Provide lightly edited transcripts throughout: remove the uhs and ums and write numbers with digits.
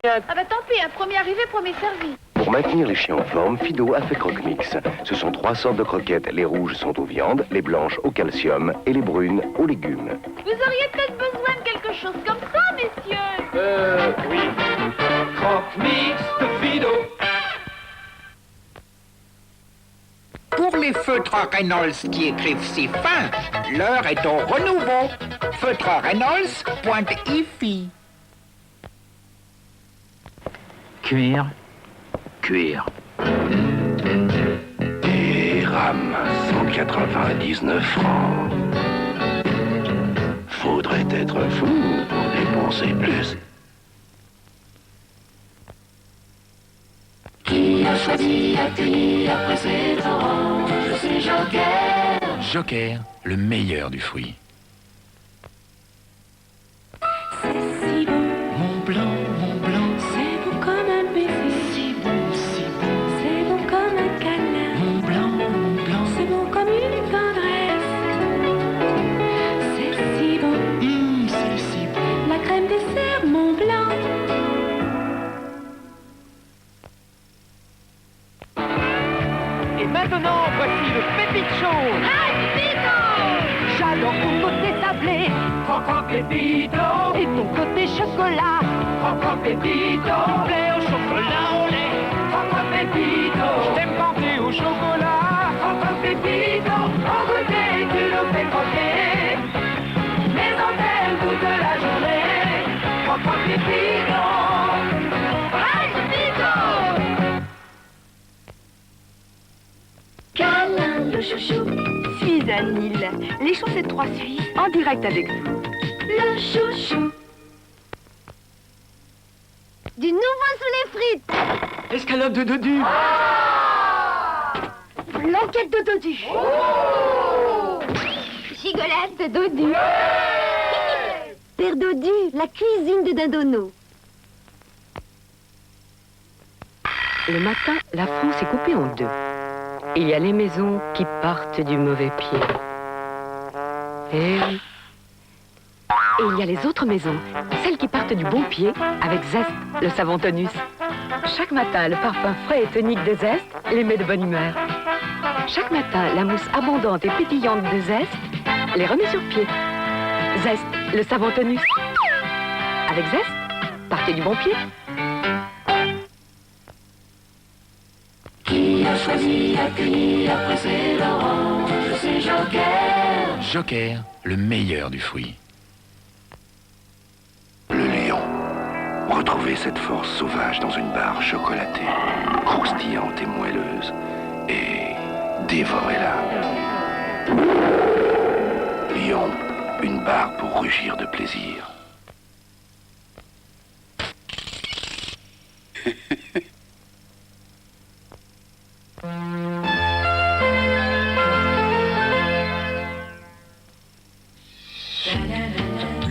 Ah bah tant pis, un premier arrivé, premier servi. Pour maintenir les chiens en forme, Fido a fait Croque-Mix. Ce sont 3 sortes de croquettes. Les rouges sont aux viandes, les blanches au calcium et les brunes aux légumes. Vous auriez peut-être besoin de quelque chose comme ça, messieurs. Oui. Croque-Mix de Fido. Pour les feutres Reynolds qui écrivent si fin, l'heure est au renouveau. Feutre Reynolds, pointe IFI. Cuire. Cuire. Et RAM, 199 francs. Faudrait être fou pour dépenser plus. Qui a choisi accueillir après ses oranges? C'est Joker. Joker, le meilleur du fruit. C'est si bon. Mon blanc, C'est bon comme un baiser. si bon. C'est bon comme un câlin. Mon blanc, C'est bon comme une tendresse. C'est si bon. c'est si bon. La crème dessert Mont Blanc. Et maintenant, voici le Pépite Chaud. J'adore ton côté sablé Croque Pépito. et ton côté chocolat. Croque Pépito. Du blé au chocolat au lait. Croque Pépito. Je t'aime planter au chocolat. Croque Pépito. En goûter, tu nous fais croquer. Mais on t'aime toute la journée. Croque Pépito. Câlin, le chouchou. Suisse à Nîmes. Les chaussettes 3 Suisses en direct avec vous. Le chouchou. Du nouveau sous les frites. Escalope de dodu. Blanquette de dodu. Gigolette de dodu. Père dodu, la cuisine de Dindono. Le matin, la France est coupée en deux. Il y a les maisons qui partent du mauvais pied. Et oui. Et il y a les autres maisons, celles qui partent du bon pied, avec Zest, le savon tonus. Chaque matin, le parfum frais et tonique de Zest les met de bonne humeur. Chaque matin, la mousse abondante et pétillante de Zest les remet sur pied. Zest, le savon tonus. Avec Zest, partez du bon pied. Qui a choisi accueillir après ses oranges? C'est Joker. Joker, le meilleur du fruit. Le lion. Retrouvez cette force sauvage dans une barre chocolatée, croustillante et moelleuse. Et dévorez-la. Lion, une barre pour rugir de plaisir.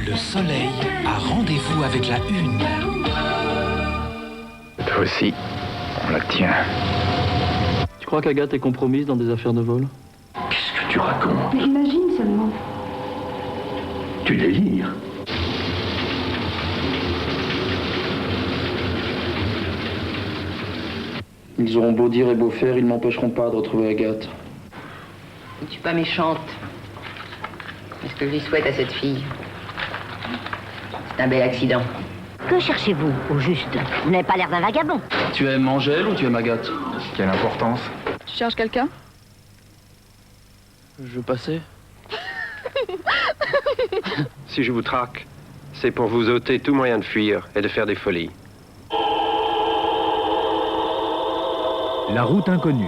Le soleil a rendez-vous avec la une. Toi aussi, on la tient. Tu crois qu'Agathe est compromise dans des affaires de vol? Qu'est-ce que tu racontes? Mais imagine seulement. Tu délires. Ils auront beau dire et beau faire, ils n'empêcheront pas de retrouver Agathe. Je ne suis pas méchante. C'est ce que je lui souhaite à cette fille. C'est un bel accident. Que cherchez-vous, au juste? Vous n'avez pas l'air d'un vagabond. Tu aimes Angèle ou tu aimes Agathe? Quelle importance? Tu cherches quelqu'un? Je veux passer. Si je vous traque, c'est pour vous ôter tout moyen de fuir et de faire des folies. La route inconnue.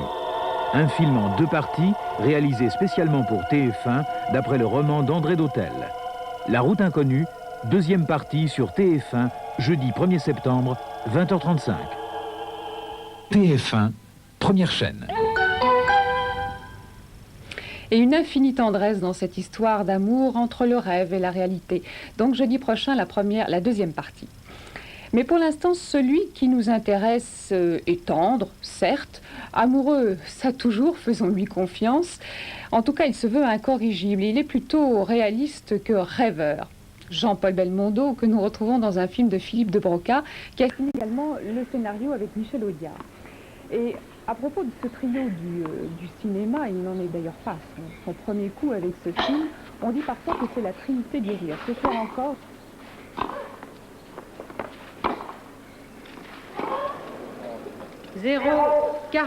Un film en 2 parties, réalisé spécialement pour TF1, d'après le roman d'André Dautel. La route inconnue, 2e partie sur TF1, jeudi 1er septembre, 20h35. TF1, première chaîne. Et une infinie tendresse dans cette histoire d'amour entre le rêve et la réalité. Donc jeudi prochain, la 2e partie. Mais pour l'instant, celui qui nous intéresse est tendre, certes, amoureux, ça toujours, faisons-lui confiance. En tout cas, il se veut incorrigible, il est plutôt réaliste que rêveur. Jean-Paul Belmondo, que nous retrouvons dans un film de Philippe de Broca, qui a signé également le scénario avec Michel Audiard. Et à propos de ce trio du cinéma, il n'en est d'ailleurs pas son premier coup avec ce film, on dit parfois que c'est la trinité du rire. Ce soir encore, 0,40.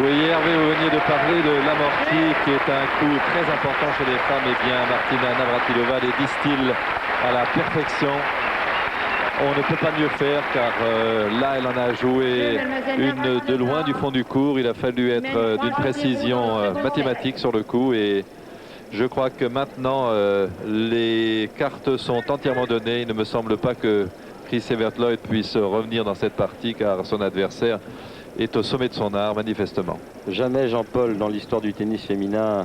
Oui, Hervé, vous veniez de parler de l'amorti, qui est un coup très important chez les femmes. Eh bien, Martina Navratilova les distille à la perfection. On ne peut pas mieux faire, car là, elle en a joué une de loin du fond du cours. Il a fallu être d'une précision mathématique sur le coup. Et je crois que maintenant, les cartes sont entièrement données. Il ne me semble pas que Chris Evert-Lloyd puisse revenir dans cette partie, car son adversaire est au sommet de son art, manifestement. Jamais, Jean-Paul, dans l'histoire du tennis féminin,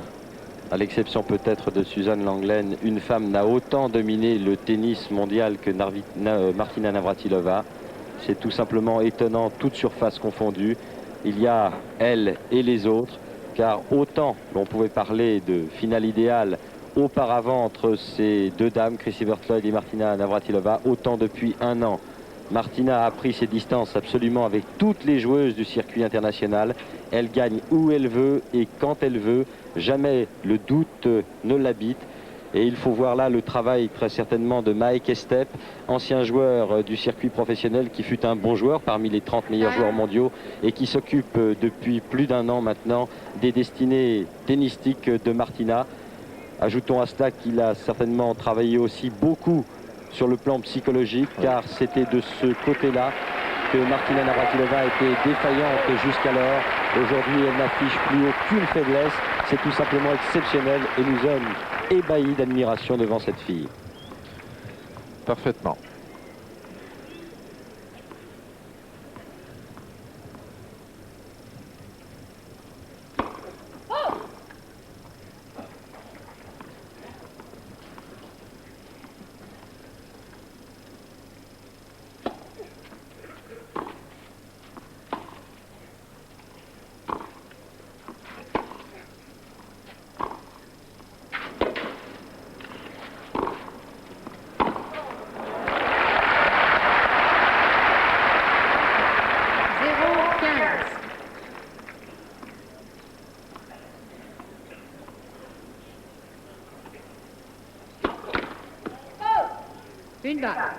à l'exception peut-être de Suzanne Langlaine, une femme n'a autant dominé le tennis mondial que Martina Navratilova. C'est tout simplement étonnant, toutes surfaces confondues. Il y a elle et les autres, car autant l'on pouvait parler de finale idéale auparavant entre ces deux dames, Chris Evert-Lloyd et Martina Navratilova, autant depuis un an, Martina a pris ses distances absolument avec toutes les joueuses du circuit international. Elle gagne où elle veut et quand elle veut. Jamais le doute ne l'habite. Et il faut voir là le travail très certainement de Mike Estep, ancien joueur du circuit professionnel, qui fut un bon joueur parmi les 30 meilleurs joueurs mondiaux et qui s'occupe depuis plus d'un an maintenant des destinées tennistiques de Martina. Ajoutons à cela qu'il a certainement travaillé aussi beaucoup sur le plan psychologique, car c'était de ce côté-là que Martina Navratilova était défaillante jusqu'alors. Aujourd'hui, elle n'affiche plus aucune faiblesse. C'est tout simplement exceptionnel et nous sommes ébahis d'admiration devant cette fille. Parfaitement. Une balle.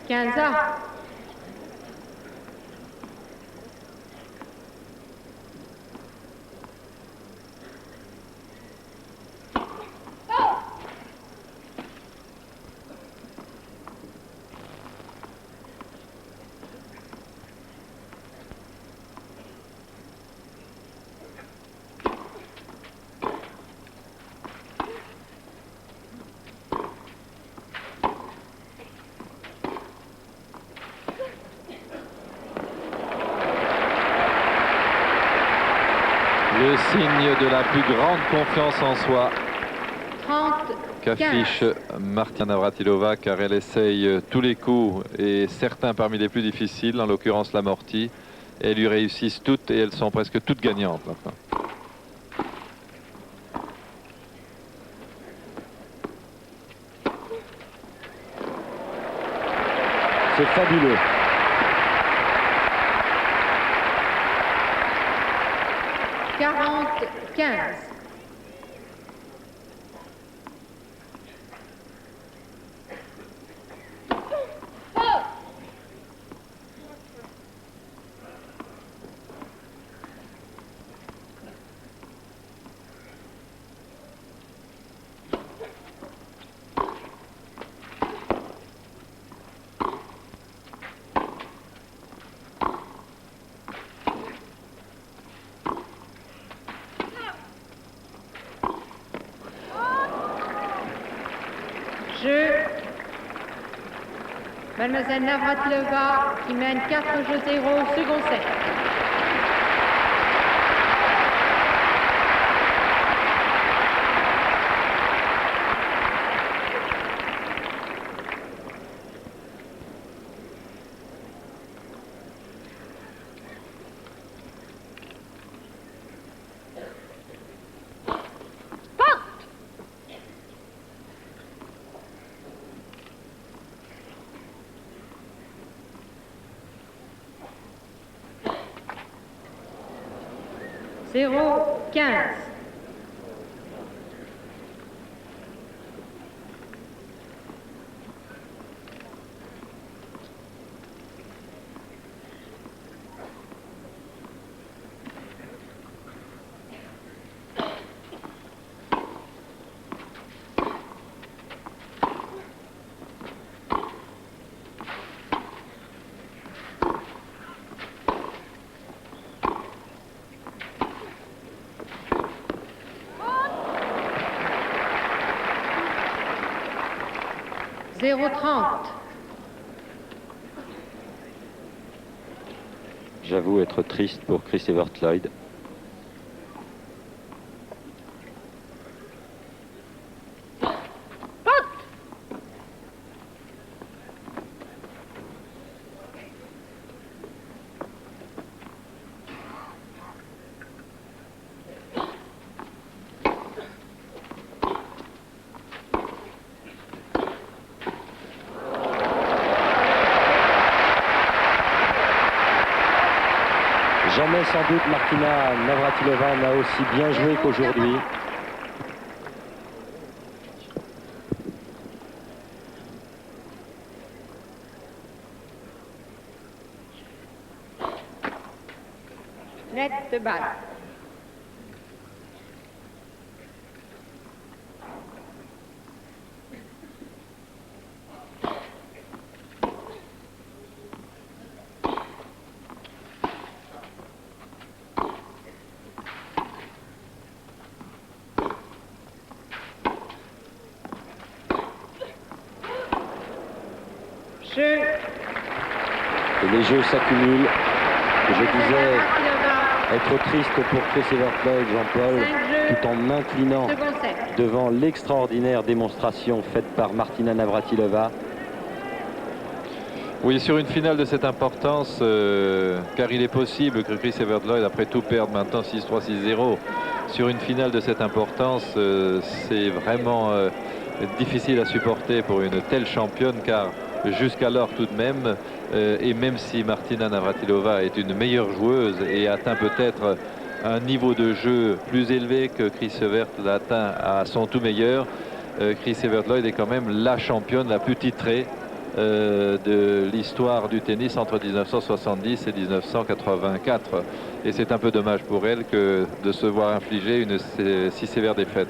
Quinze. Le signe de la plus grande confiance en soi qu'affiche Martina Navratilova, car elle essaye tous les coups et certains parmi les plus difficiles, en l'occurrence l'amorti. Elles lui réussissent toutes et elles sont presque toutes gagnantes maintenant. C'est fabuleux. 15. Jeu. Mademoiselle Navratilova qui mène 4 jeux 0 au second set. Zéro, 15. Zéro, 30. J'avoue être triste pour Chris Evert Lloyd. Jamais sans doute Martina Navratilova n'a aussi bien joué qu'aujourd'hui. Net de balle. Jeu. Et les jeux s'accumulent. Je disais être triste pour Chris Evert Lloyd, Jean-Paul, tout en m'inclinant devant l'extraordinaire démonstration faite par Martina Navratilova. Oui, sur une finale de cette importance, car il est possible que Chris Evert Lloyd, après tout, perde maintenant 6-3, 6-0. Sur une finale de cette importance, c'est vraiment difficile à supporter pour une telle championne, car jusqu'alors tout de même, et même si Martina Navratilova est une meilleure joueuse et atteint peut-être un niveau de jeu plus élevé que Chris Evert l'a atteint à son tout meilleur, Chris Evert Lloyd est quand même la championne la plus titrée de l'histoire du tennis entre 1970 et 1984. Et c'est un peu dommage pour elle que de se voir infliger une si sévère défaite.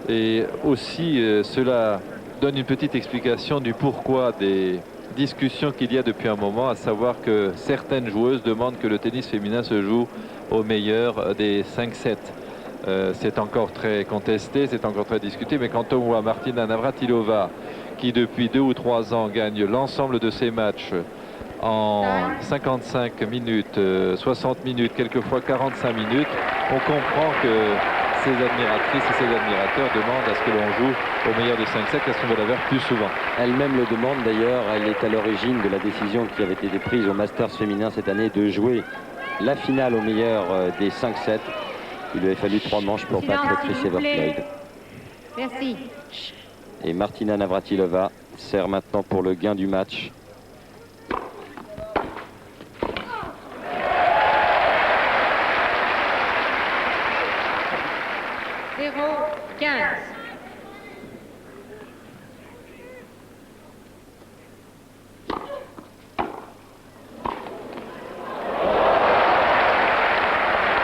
Et aussi, cela donne une petite explication du pourquoi des discussions qu'il y a depuis un moment, à savoir que certaines joueuses demandent que le tennis féminin se joue au meilleur des 5-7. C'est encore très contesté, c'est encore très discuté, mais quand on voit Martina Navratilova qui depuis 2 ou 3 ans gagne l'ensemble de ses matchs en 55 minutes, 60 minutes, quelquefois 45 minutes, on comprend que ses admiratrices et ses admirateurs demandent à ce que l'on joue au meilleur des 5-7, qu'est-ce qu'on va la faire plus souvent. Elle-même le demande d'ailleurs, elle est à l'origine de la décision qui avait été prise au Masters féminin cette année de jouer la finale au meilleur des 5-7. Il lui a fallu 3 manches pour battre Chris Evert Lloyd. Merci. Et Martina Navratilova sert maintenant pour le gain du match. 0-15.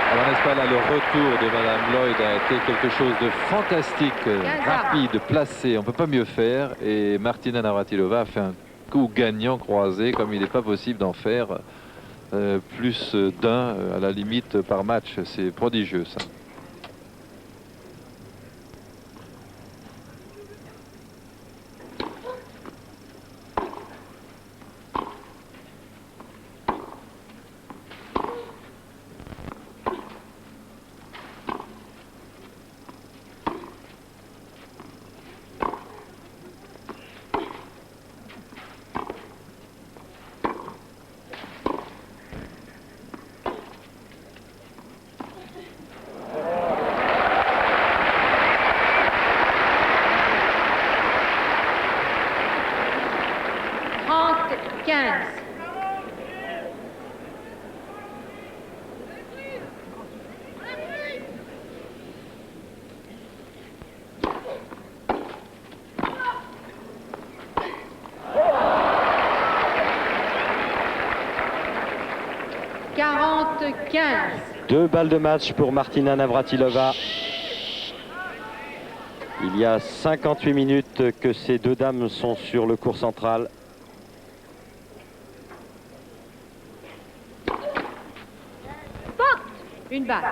Alors n'est-ce pas là, le retour de Madame Lloyd a été quelque chose de fantastique, rapide, placé, on ne peut pas mieux faire. Et Martina Navratilova a fait un coup gagnant croisé, comme il n'est pas possible d'en faire plus d'un à la limite par match. C'est prodigieux ça. Deux balles de match pour Martina Navratilova. Il y a 58 minutes que ces deux dames sont sur le court central. Une balle.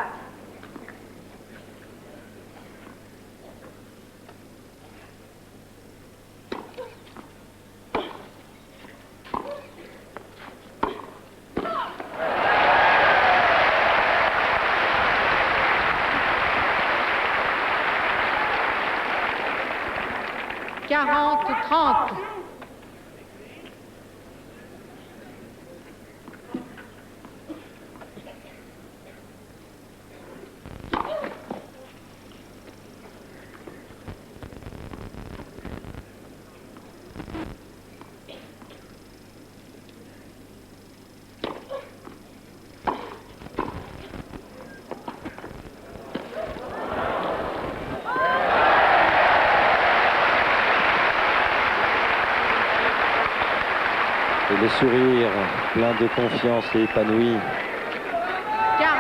Et le sourire plein de confiance et épanoui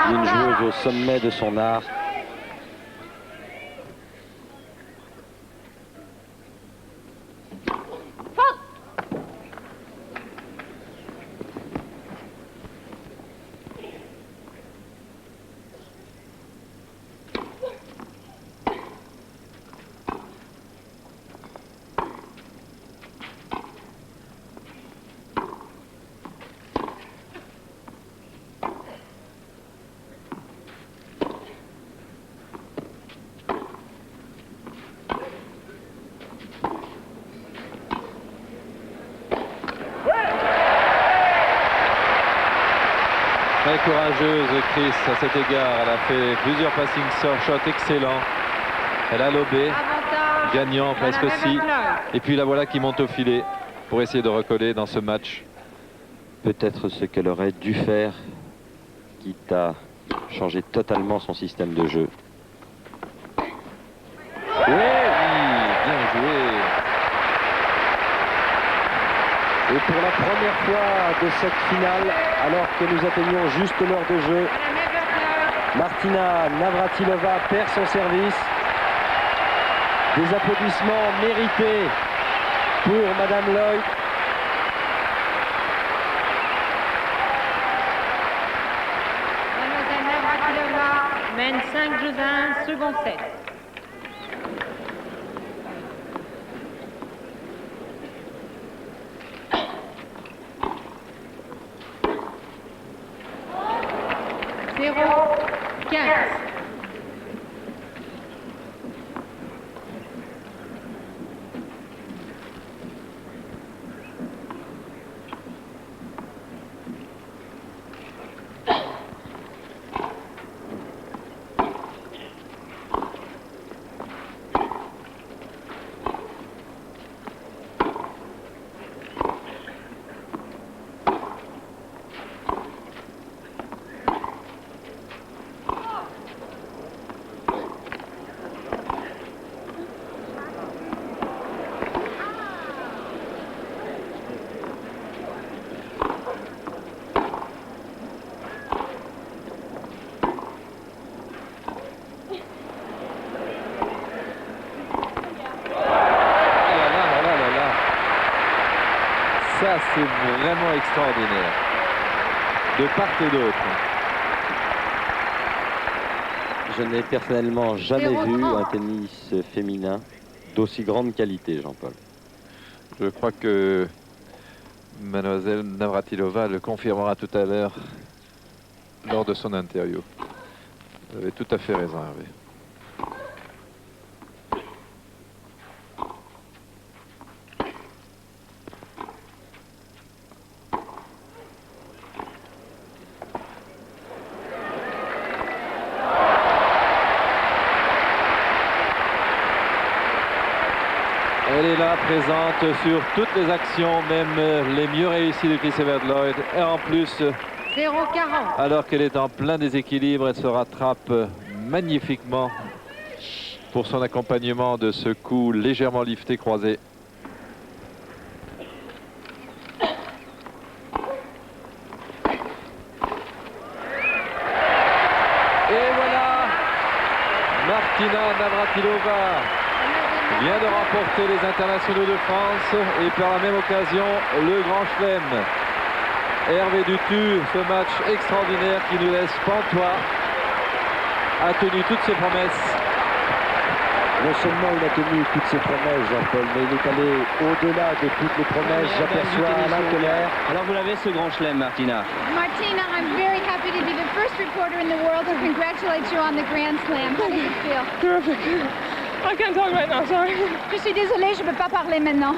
d'une joueuse au sommet de son art. Très courageuse Chris à cet égard. Elle a fait plusieurs passing shots excellents. Elle a lobé, gagnant presque aussi. Et puis la voilà qui monte au filet pour essayer de recoller dans ce match. Peut-être ce qu'elle aurait dû faire, quitte à changer totalement son système de jeu. Oui, bien joué. Et pour la première fois de cette finale, alors que nous atteignons juste l'heure de jeu, Martina Navratilova perd son service. Des applaudissements mérités pour Madame Lloyd. Mademoiselle Navratilova mène 5-1, second set. Ça, c'est vraiment extraordinaire. De part et d'autre. Je n'ai personnellement jamais vu un tennis féminin d'aussi grande qualité, Jean-Paul. Je crois que Mademoiselle Navratilova le confirmera tout à l'heure lors de son interview. Vous avez tout à fait raison, Hervé. Elle est là, présente sur toutes les actions, même les mieux réussies de Chris Evert-Lloyd. Et en plus, 0,40. alors qu'elle est en plein déséquilibre, elle se rattrape magnifiquement pour son accompagnement de ce coup légèrement lifté croisé. Et voilà, Martina Navratilova vient de remporter les internationaux de France et par la même occasion le Grand Chelem. Hervé Dutu, ce match extraordinaire qui nous laisse pantois, a tenu toutes ses promesses. Non seulement il a tenu toutes ses promesses, Jean-Paul, mais il est allé au-delà de toutes les promesses. J'aperçois Alain Keller. Alors vous l'avez ce Grand Chelem, Martina. Martina, I'm very happy to be the first reporter in the world to congratulate you on the Grand Slam. How does it feel? Terrific. I can't talk right now, sorry. Je suis désolée, je ne peux pas parler maintenant.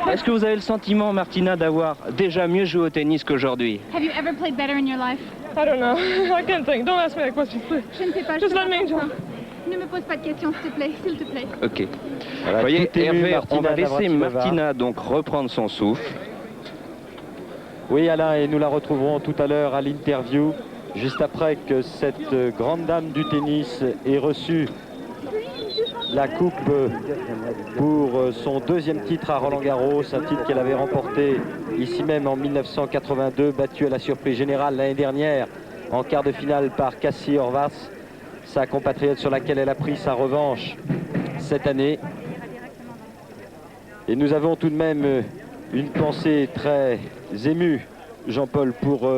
Est-ce que vous avez le sentiment, Martina, d'avoir déjà mieux joué au tennis qu'aujourd'hui? Have you ever played better in your life? I don't know. I can't think. Don't ask me that question, please. Je ne sais pas. Just let me enjoy. Ne me pose pas de questions, s'il te plaît, s'il te plaît. Ok. Voilà, vous voyez, tout ému, Hervé, on va Martina laisser Navratilova. Martina donc reprendre son souffle. Oui, Alain, et nous la retrouverons tout à l'heure à l'interview, juste après que cette grande dame du tennis ait reçu la coupe pour son deuxième titre à Roland-Garros, un titre qu'elle avait remporté ici même en 1982, battu à la surprise générale l'année dernière en quart de finale par Cassie Horvath, sa compatriote sur laquelle elle a pris sa revanche cette année. Et nous avons tout de même une pensée très émue, Jean-Paul, pour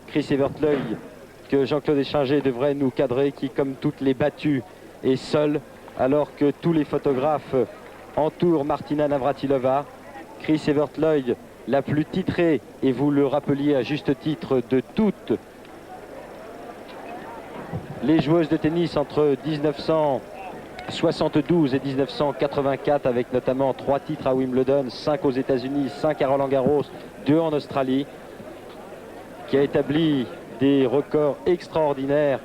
Chris Evert-Lloyd, que Jean-Claude Échinger devrait nous cadrer, qui, comme toutes les battues, est seul, alors que tous les photographes entourent Martina Navratilova. Chris Evert-Lloyd, la plus titrée, et vous le rappeliez à juste titre, de toutes les joueuses de tennis entre 1972 et 1984, avec notamment 3 titres à Wimbledon, 5 aux États-Unis, 5 à Roland-Garros, 2 en Australie, qui a établi des records extraordinaires,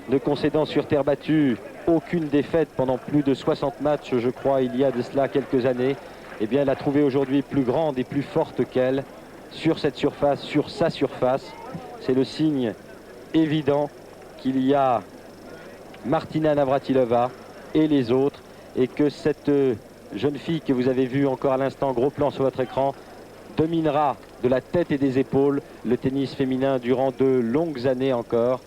ne concédant sur terre battue aucune défaite pendant plus de 60 matchs, je crois, il y a de cela quelques années. Eh bien, elle a trouvé aujourd'hui plus grande et plus forte qu'elle sur cette surface, sur sa surface. C'est le signe évident qu'il y a Martina Navratilova et les autres, et que cette jeune fille que vous avez vue encore à l'instant, gros plan sur votre écran, dominera de la tête et des épaules le tennis féminin durant de longues années encore.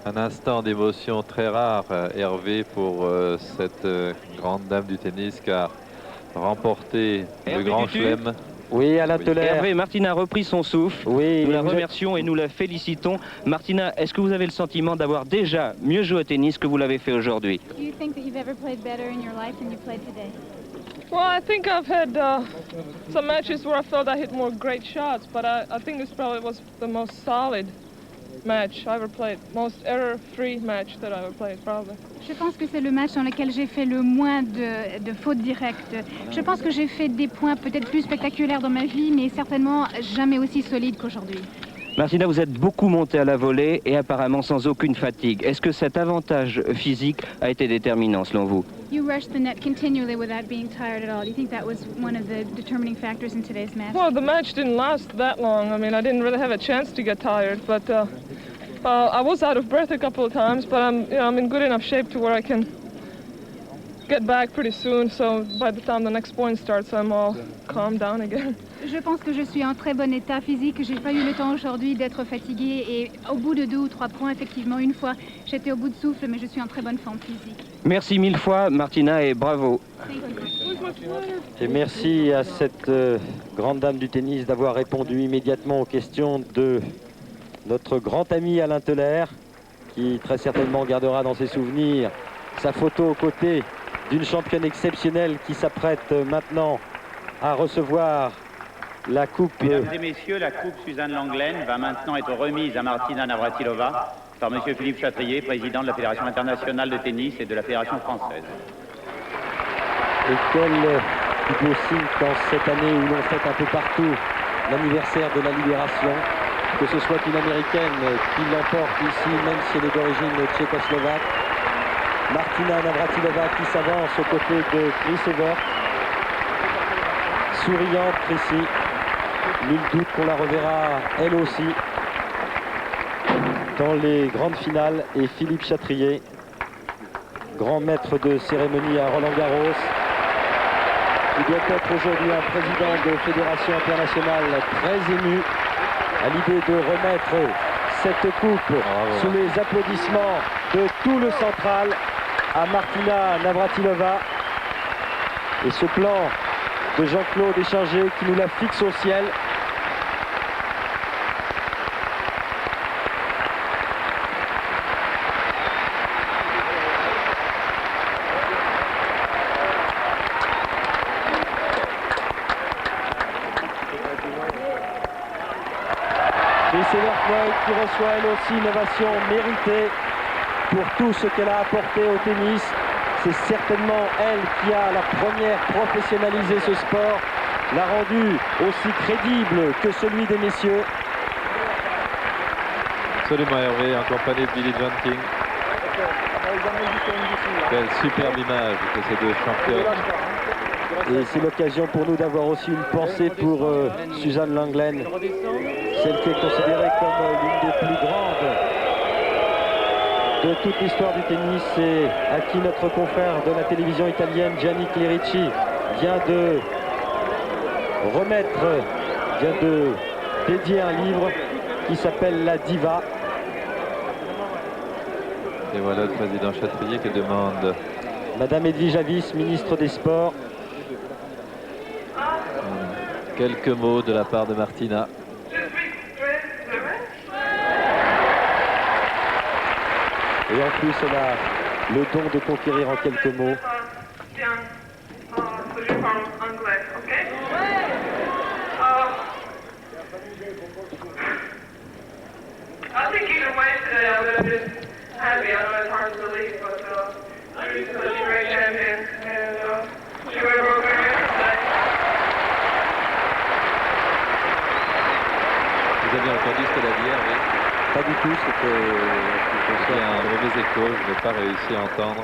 Un instant d'émotion très rare, Hervé, pour cette grande dame du tennis qui a remporté le Grand Chelem. Oui, Alain Teller. Hervé, Martina a repris son souffle. Oui, nous la remercions et nous la félicitons. Martina, est-ce que vous avez le sentiment d'avoir déjà mieux joué au tennis que vous l'avez fait aujourd'hui? Do you think that you've ever played better in your life than you played today? Well, I think I've had some matches where I felt I hit more great shots, but I think this probably was the most solid match I ever played. Most error-free match that I ever played, probably. Je pense que c'est le match dans lequel j'ai fait le moins de fautes directes. Je pense que j'ai fait des points peut-être plus spectaculaires dans ma vie, mais certainement jamais aussi solides qu'aujourd'hui. Martina, vous êtes beaucoup montée à la volée et apparemment sans aucune fatigue. Est-ce que cet avantage physique a été déterminant selon vous? You rushed the net continually without being tired at all. Do you think that was one of the determining factors in today's match? Well, the match didn't last that long. I mean, I didn't really have a chance to get tired, but I was out of breath a couple of times, but I'm in good enough shape to where I can get back pretty soon, so by the time the next point starts, I'm all calmed down again. Je pense que je suis en très bon état physique. J'ai pas eu le temps aujourd'hui d'être fatiguée et au bout de 2 ou 3 points, effectivement, une fois, j'étais au bout de souffle, mais je suis en très bonne forme physique. Merci 1000 fois, Martina, et bravo. Thank you. Et merci à cette grande dame du tennis d'avoir répondu immédiatement aux questions de notre grand ami Alain Teller, qui très certainement gardera dans ses souvenirs sa photo aux côtés d'une championne exceptionnelle qui s'apprête maintenant à recevoir la coupe. Mesdames et messieurs, la coupe Suzanne Lenglen va maintenant être remise à Martina Navratilova par monsieur Philippe Chatrier, président de la Fédération internationale de tennis et de la Fédération française. Et quel beau signe dans cette année où l'on fête un peu partout l'anniversaire de la libération, que ce soit une américaine qui l'emporte ici, même si elle est d'origine tchécoslovaque. Martina Navratilova qui s'avance aux côtés de Chris Evert. Souriante Chrissy. Nul doute qu'on la reverra elle aussi dans les grandes finales. Et Philippe Chatrier, grand maître de cérémonie à Roland-Garros, qui doit être aujourd'hui un président de fédération internationale très ému à l'idée de remettre cette coupe sous les applaudissements de tout le central à Martina Navratilova. Et ce plan de Jean-Claude Échanger qui nous la fixe au ciel. Et c'est Vertloyd qui reçoit elle aussi une ovation méritée pour tout ce qu'elle a apporté au tennis. C'est certainement elle qui a la première professionnalisé ce sport, l'a rendu aussi crédible que celui des messieurs. Absolument Hervé, en compagnie de Billy John King. Quelle superbe image de ces deux championnes. Et c'est l'occasion pour nous d'avoir aussi une pensée pour Suzanne Lenglen, celle qui est considérée comme l'une des plus grandes de toute l'histoire du tennis et à qui notre confrère de la télévision italienne Gianni Clerici vient de dédier un livre qui s'appelle La Diva. Et voilà le président Chatrier qui demande. Madame Edwige Avis, ministre des Sports. Quelques mots de la part de Martina. Et en plus, elle a le don de conquérir en quelques mots. Vous avez entendu ce qu'elle a dit, Hervé? Pas du tout, c'était un mauvais écho, je n'ai pas réussi à entendre.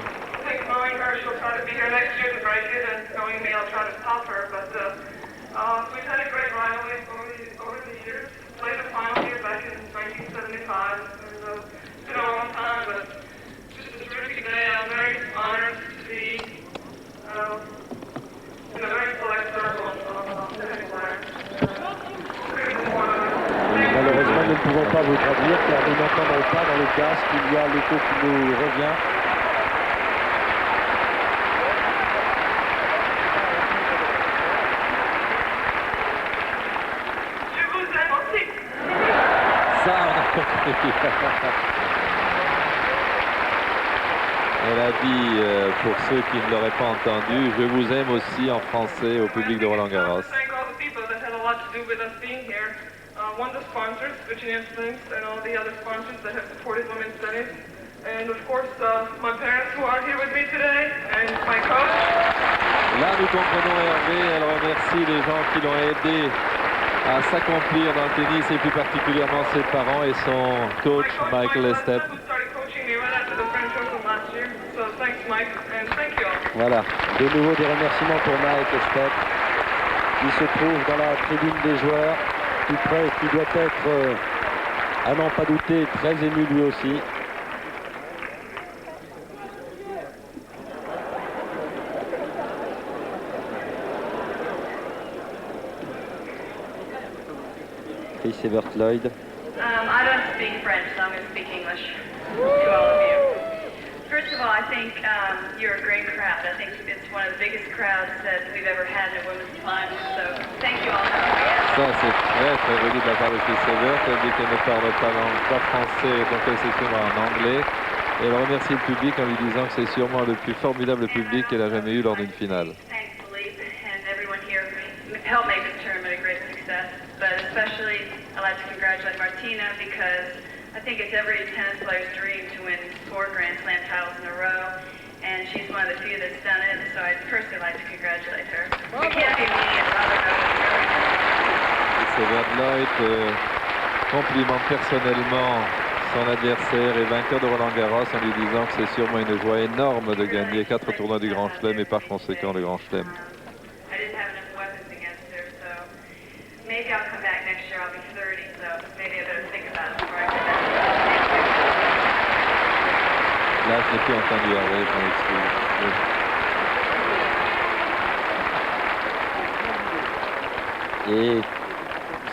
Malheureusement, nous ne pouvons pas vous traduire car nous n'entendons pas dans le casque, il y a l'écho qui nous revient. Je vous aime aussi. Ça, on a compris. Elle a dit, pour ceux qui ne l'auraient pas entendu, je vous aime aussi en français au public de Roland-Garros. One of the sponsors, Virginia Slims, and all the other sponsors that have supported women's tennis. And of course, my parents who are here with me today, and my coach. Là, nous comprenons Hervé, elle remercie les gens qui l'ont aidé à s'accomplir dans le tennis, et plus particulièrement ses parents et son coach, Michael Estep. Voilà, de nouveau des remerciements pour Mike Estep, qui se trouve dans la tribune des joueurs. Tout près, qui doit être, à n'en pas douter, très ému lui aussi. Chris Evert Lloyd. I don't speak French, so I'm going to speak English to all of you. First of all, I think you're a great crowd. I think it's one of the biggest crowds that we've ever had in a women's final. So thank you all. Ça, c'est très joli de la part de Chris Evert. Elle dit qu'elle ne parle pas français, donc elle s'exprime en anglais. Et elle remercie le public en lui disant que c'est sûrement le plus formidable public qu'elle a jamais eu lors d'une finale. Thanks, Philippe, and everyone here helped make this tournament a great success. But especially, I'd like to congratulate Martina because I think it's every tennis player's dream to win 4 Grand Slam titles in a row. And she's one of the few that's done it, so I'd personally like to congratulate her. We can't be mean and Evert Lloyd complimente personnellement son adversaire et vainqueur de Roland Garros en lui disant que c'est sûrement une joie énorme de gagner 4 tournois du Grand Chelem et par conséquent le Grand Chelem. I didn't have enough weapons against her, so maybe I'll come back next year. I'll be 30, so maybe I better think about it before I come back. Là, je n'ai plus entendu Hervé, je m'en excuse. Et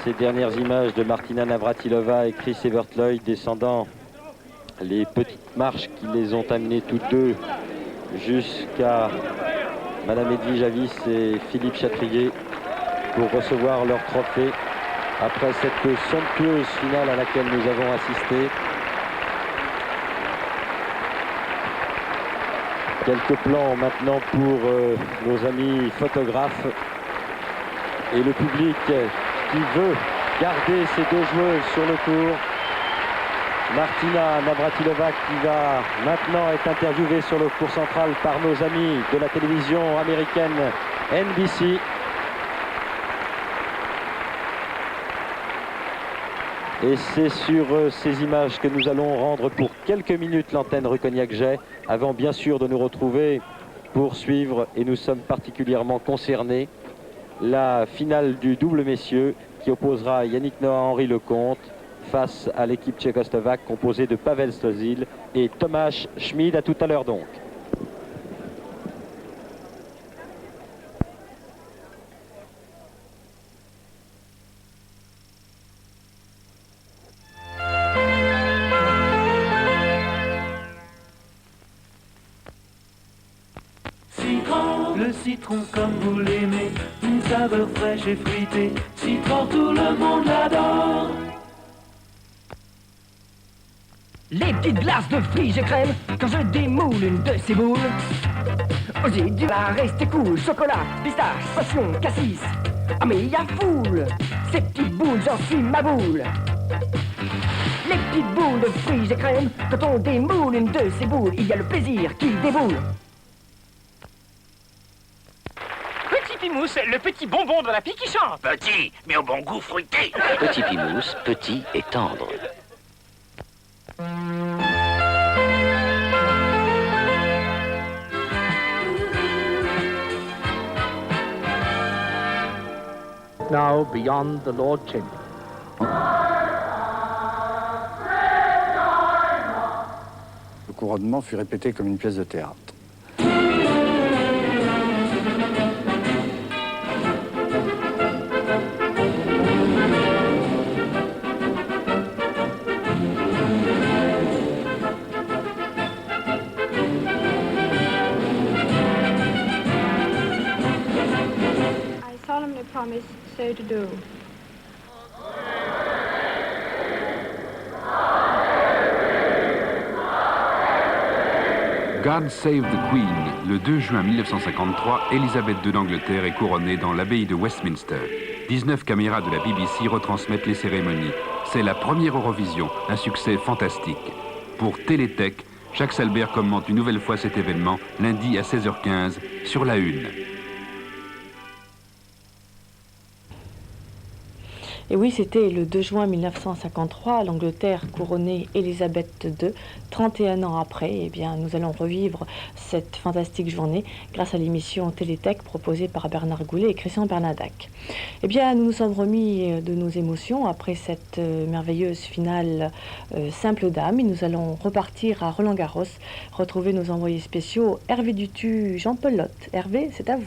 ces dernières images de Martina Navratilova et Chris Evert Lloyd descendant les petites marches qui les ont amenés toutes deux jusqu'à Madame Edwige Avis et Philippe Chatrier pour recevoir leur trophée après cette somptueuse finale à laquelle nous avons assisté. Quelques plans maintenant pour nos amis photographes et le public qui veut garder ces deux joueuses sur le tour. Martina Navratilova qui va maintenant être interviewée sur le cours central par nos amis de la télévision américaine NBC. Et c'est sur ces images que nous allons rendre pour quelques minutes l'antenne rue Cognac-Jay, avant bien sûr de nous retrouver pour suivre, et nous sommes particulièrement concernés, la finale du double messieurs qui opposera Yannick Noah-Henri Lecomte face à l'équipe tchécoslovaque composée de Pavel Stosil et Tomáš Šmíd. À tout à l'heure donc. Le citron comme vous l'aimez, une saveur fraîche et fruitée, citron tout le monde l'adore. Les petites glaces de fruits et crème, quand je démoule une de ces boules, j'ai du à rester cool, chocolat, pistache, passion, cassis. Ah mais y a foule, ces petites boules, j'en suis ma boule. Les petites boules de fruits et crème, quand on démoule une de ces boules, il y a le plaisir qui déboule. Pimousse, le petit bonbon de la fille qui chante. Petit, mais au bon goût fruité. Petit Pimousse, petit et tendre. Now beyond the Lord Chamber. Le couronnement fut répété comme une pièce de théâtre. Promise so to do. God Save the Queen. Le 2 juin 1953, Elisabeth II d'Angleterre est couronnée dans l'abbaye de Westminster. 19 caméras de la BBC retransmettent les cérémonies. C'est la première Eurovision, un succès fantastique. Pour Télétech, Jacques Salbert commente une nouvelle fois cet événement, lundi à 16h15, sur La Une. Et oui, c'était le 2 juin 1953, l'Angleterre couronnée Elisabeth II. 31 ans après, eh bien, nous allons revivre cette fantastique journée grâce à l'émission Télétech proposée par Bernard Goulet et Christian Bernadac. Eh bien, nous nous sommes remis de nos émotions après cette merveilleuse finale simple dame. Et nous allons repartir à Roland-Garros, retrouver nos envoyés spéciaux Hervé Dutu, Jean-Paul Lotte. Hervé, c'est à vous.